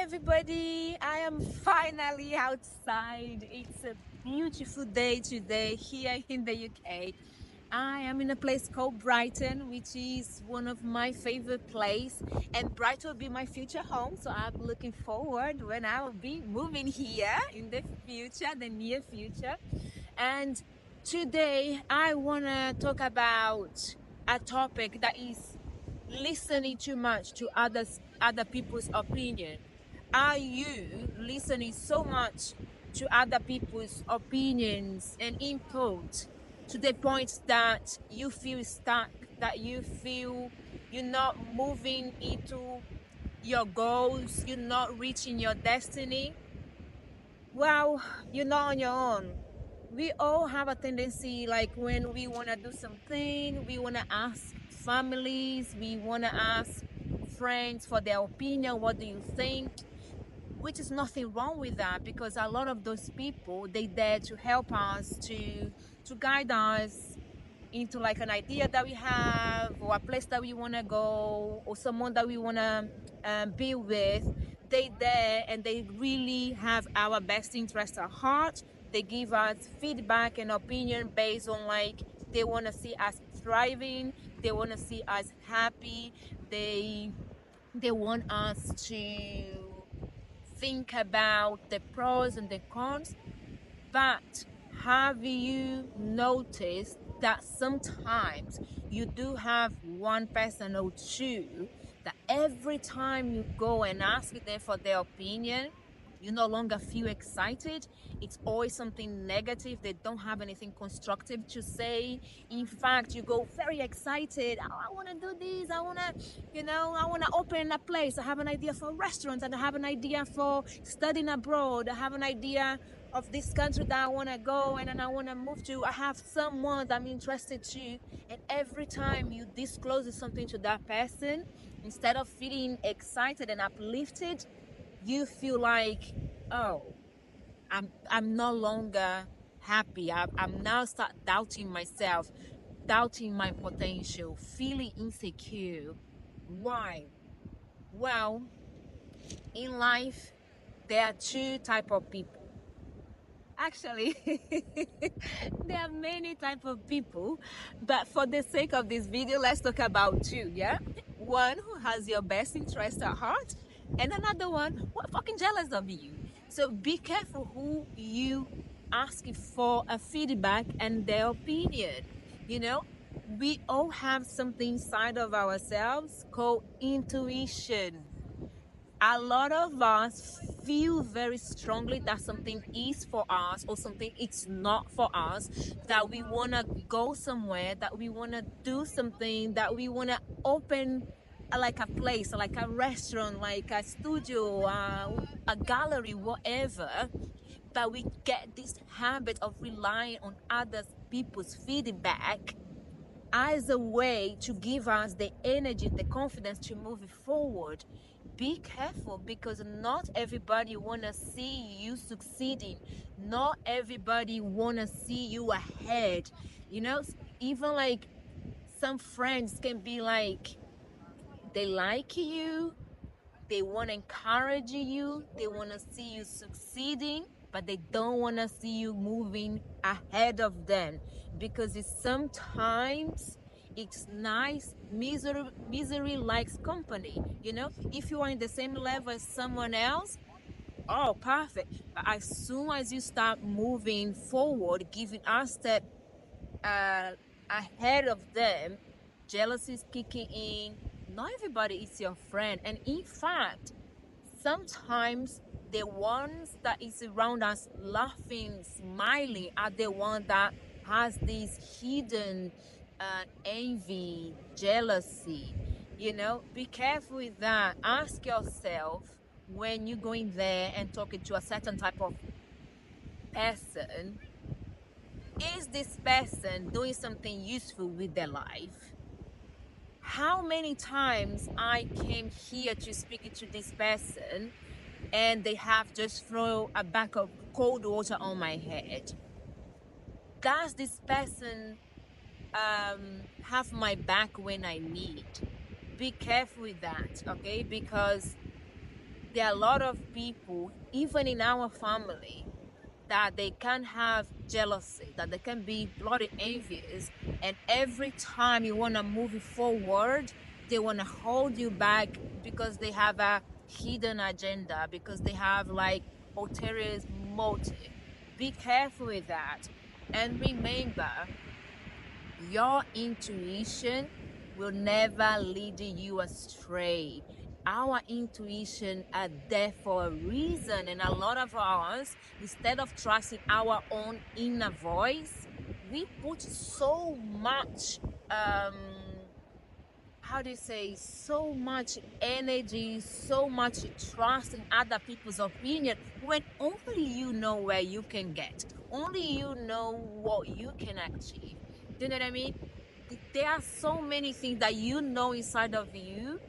everybody, I am finally outside. It's a beautiful day today here in the UK. I am in a place called Brighton, which is one of my favorite places, and Brighton will be my future home. So I'm looking forward when I will be moving here in the future, the near future. And today I want to talk about a topic that is listening too much to other people's opinion. Are you listening so much to other people's opinions and input to the point that you feel stuck, that you feel you're not moving into your goals, you're not reaching your destiny? Well, you're not on your own. We all have a tendency, like when we want to do something, we want to ask families, we want to ask friends for their opinion. What do you think? Which is nothing wrong with that, because a lot of those people, they there to help us, to guide us into like an idea that we have, or a place that we want to go, or someone that we want to be with. They there and they really have our best interest at heart. They give us feedback and opinion based on like they want to see us thriving, they want to see us happy, they want us to think about the pros and the cons. But have you noticed that sometimes you do have one person or two that every time you go and ask them for their opinion, you no longer feel excited? It's always something negative. They don't have anything constructive to say. In fact, you go very excited. Oh, I want to do this. I want to open a place. I have an idea for restaurants, and I have an idea for studying abroad. I have an idea of this country that I want to go and I want to move to. I have someone that I'm interested to. And every time you disclose something to that person, instead of feeling excited and uplifted, you feel like, oh, I'm no longer happy. I'm now start doubting myself, doubting my potential, feeling insecure. Why? Well, in life, there are two type of people. Actually, there are many type of people, but for the sake of this video, let's talk about two. Yeah, one who has your best interest at heart, and another one who are fucking jealous of you. So be careful who you ask for a feedback and their opinion. You know, we all have something inside of ourselves called intuition. A lot of us feel very strongly that something is for us or something it's not for us, that we want to go somewhere, that we want to do something, that we want to open like a place, like a restaurant, like a studio, a gallery, whatever. But we get this habit of relying on other people's feedback as a way to give us the energy, the confidence to move forward. Be careful, because not everybody wanna see you succeeding. Not everybody wanna see you ahead. You know, even like some friends can be like, they like you, they want to encourage you, they want to see you succeeding, but they don't want to see you moving ahead of them, because it's sometimes it's nice. Misery likes company. You know, if you are in the same level as someone else, oh, perfect. But as soon as you start moving forward, giving a step uh, ahead of them, jealousy is kicking in. Not everybody is your friend, and in fact, sometimes the ones that is around us laughing, smiling, are the one that has this hidden envy, jealousy. You know, be careful with that. Ask yourself, when you're going there and talking to a certain type of person, is this person doing something useful with their life? How many times I came here to speak to this person and they have just thrown a bucket of cold water on my head? Does this person have my back when I need? Be careful with that, okay? Because There are a lot of people, even in our family, that they can have jealousy, that they can be bloody envious, and every time you want to move it forward, they want to hold you back because they have a hidden agenda, because they have like ulterior motive. Be careful with that, and remember, your intuition will never lead you astray. Our intuition are there for a reason, and a lot of us, instead of trusting our own inner voice, we put so much um how do you say, so much energy, so much trust in other people's opinion, when only you know where you can get, only you know what you can achieve. Do you know what I mean? There are so many things that you know inside of you,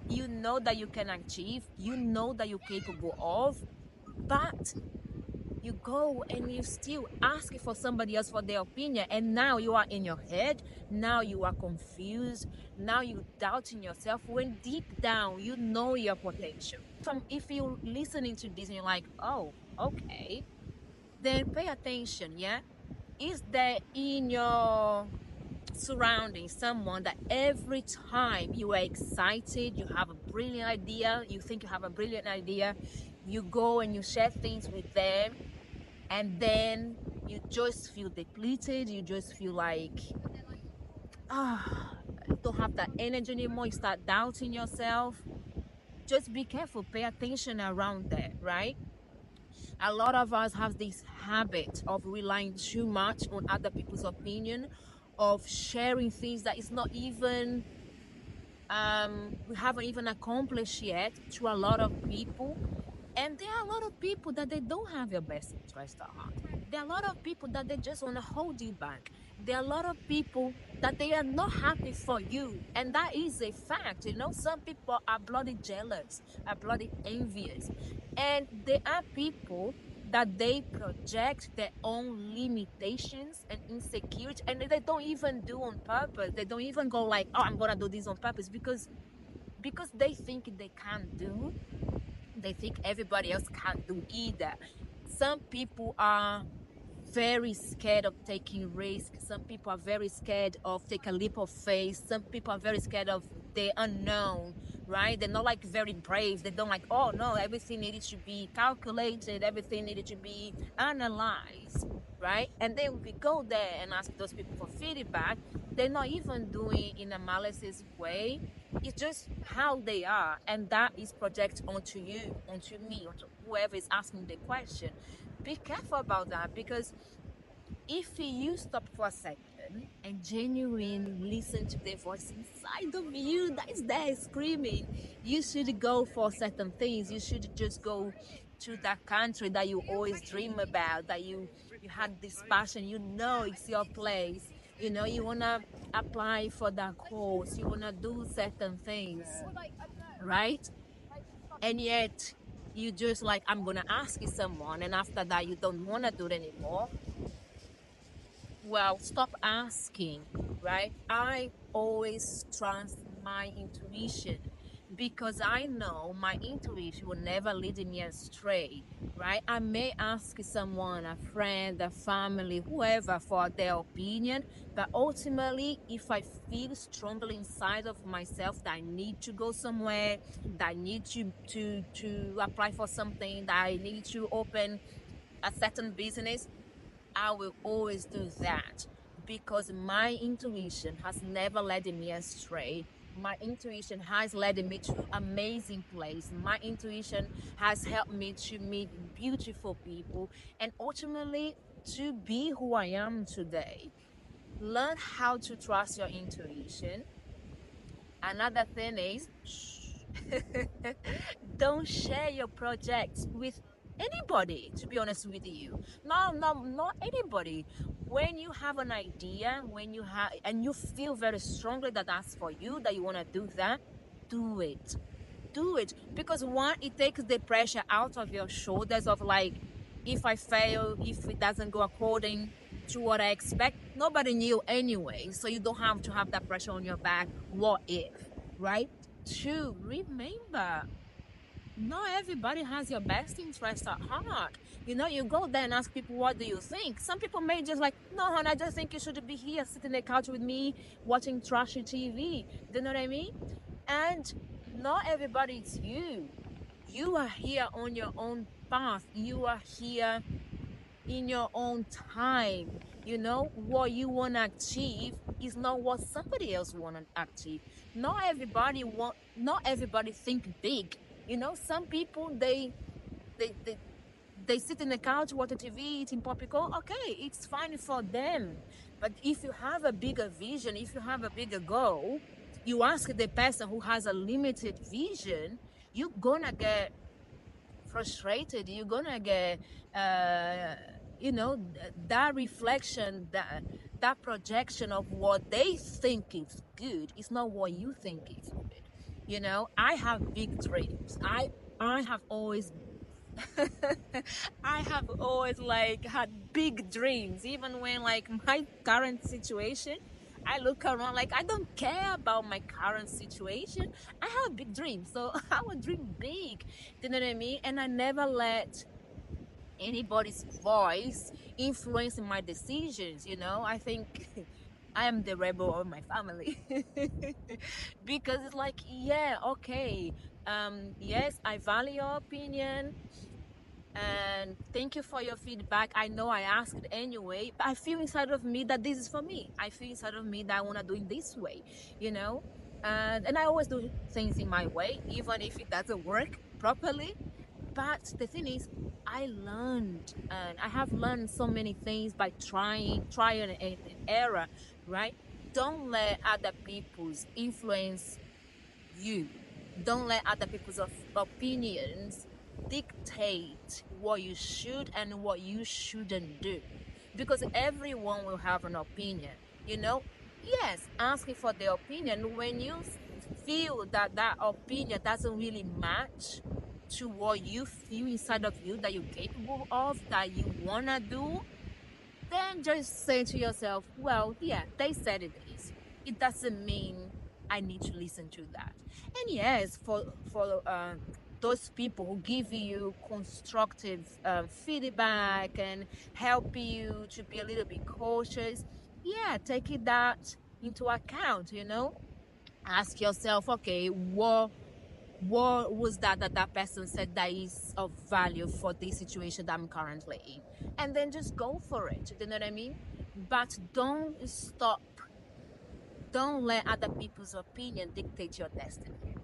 you know that you can achieve, you know that you're capable of, but you go and you still ask for somebody else for their opinion, and now you are in your head, now you are confused, now you doubting yourself, when deep down you know your potential. If you're listening to this and you're like, oh, okay, then pay attention. Yeah, is there in your surrounding someone that every time you are excited, you have a brilliant idea, you think you have a brilliant idea, you go and you share things with them, and then you just feel depleted, you just feel like, you don't have that energy anymore, you start doubting yourself? Just be careful, pay attention around that, right? A lot of us have this habit of relying too much on other people's opinion, of sharing things that is not even we haven't even accomplished yet to a lot of people. And there are a lot of people that they don't have your best interest at heart. There are a lot of people that they just want to hold you back. There are a lot of people that they are not happy for you. And that is a fact. You know, some people are bloody jealous, are bloody envious. And there are people that they project their own limitations and insecurity, and they don't even do on purpose. They don't even go like, oh, I'm gonna do this on purpose, because they think they can't do, they think everybody else can't do either. Some people are very scared of taking risks. Some people are very scared of take a leap of faith. Some people are very scared of the unknown, right? They're not like very brave. They don't like, oh no, everything needed to be calculated, everything needed to be analyzed, right? And then we go there and ask those people for feedback. They're not even doing in a malicious way. It's just how they are, and that is projected onto you, onto me, onto whoever is asking the question. Be careful about that, because if you stop for a second and genuinely listen to the voice inside of you that is there screaming, you should go for certain things. You should just go to that country that you always dream about, that you had this passion, you know it's your place. You know, you wanna apply for that course, you wanna do certain things, right? And yet you just like, I'm gonna ask you someone, and after that you don't wanna do it anymore. Well, stop asking, right? I always trust my intuition, because I know my intuition will never lead me astray, right? I may ask someone, a friend, a family, whoever, for their opinion, but ultimately, if I feel strongly inside of myself that I need to go somewhere, that I need to apply for something, that I need to open a certain business, I will always do that, because my intuition has never led me astray. My intuition has led me to amazing place. My intuition has helped me to meet beautiful people, and ultimately to be who I am today. Learn how to trust your intuition. Another thing is, don't share your projects with anybody, to be honest with you. No, no, not anybody. When you have an idea, when you have, and you feel very strongly that that's for you, that you want to do that, do it. Do it. Because one, it takes the pressure out of your shoulders of like, if I fail, if it doesn't go according to what I expect, nobody knew anyway. So you don't have to have that pressure on your back. What if, right? Two, remember, not everybody has your best interest at heart. You know, you go there and ask people, what do you think? Some people may just like, no, hon, I just think you should be here sitting on the couch with me watching trashy TV. Do you know what I mean? And not everybody is you. You are here on your own path. You are here in your own time. You know, what you want to achieve is not what somebody else want to achieve. Not everybody think big. You know, some people they they, they sit in the couch, watch the TV, eating popcorn. Okay, it's fine for them. But if you have a bigger vision, if you have a bigger goal, you ask the person who has a limited vision, you're gonna get frustrated. You're gonna get uh, you know, that reflection, that projection of what they think is good is not what you think is good. You know, I have big dreams. I have always I have always like had big dreams, even when like my current situation, I look around like I don't care about my current situation. I have big dreams, so I would dream big. Do you know what I mean? And I never let anybody's voice influence my decisions. You know, I think I am the rebel of my family because it's like, yeah, okay, yes, I value your opinion and thank you for your feedback. I know I asked anyway, but I feel inside of me that this is for me. I feel inside of me that I want to do it this way, you know. And I always do things in my way, even if it doesn't work properly. But the thing is, I learned, and I have learned so many things by trial and error, right? Don't let other people's influence you. Don't let other people's opinions dictate what you should and what you shouldn't do. Because everyone will have an opinion, you know? Yes, asking for the opinion when you feel that that opinion doesn't really match to what you feel inside of you that you're capable of, that you want to do, then just say to yourself, well, yeah, they said it is. It doesn't mean I need to listen to that. And yes, for those people who give you constructive feedback and help you to be a little bit cautious, yeah, take it that into account. You know, ask yourself, okay, what was that person said that is of value for this situation that I'm currently in, and then just go for it. Do you know what I mean? But don't let other people's opinion dictate your destiny.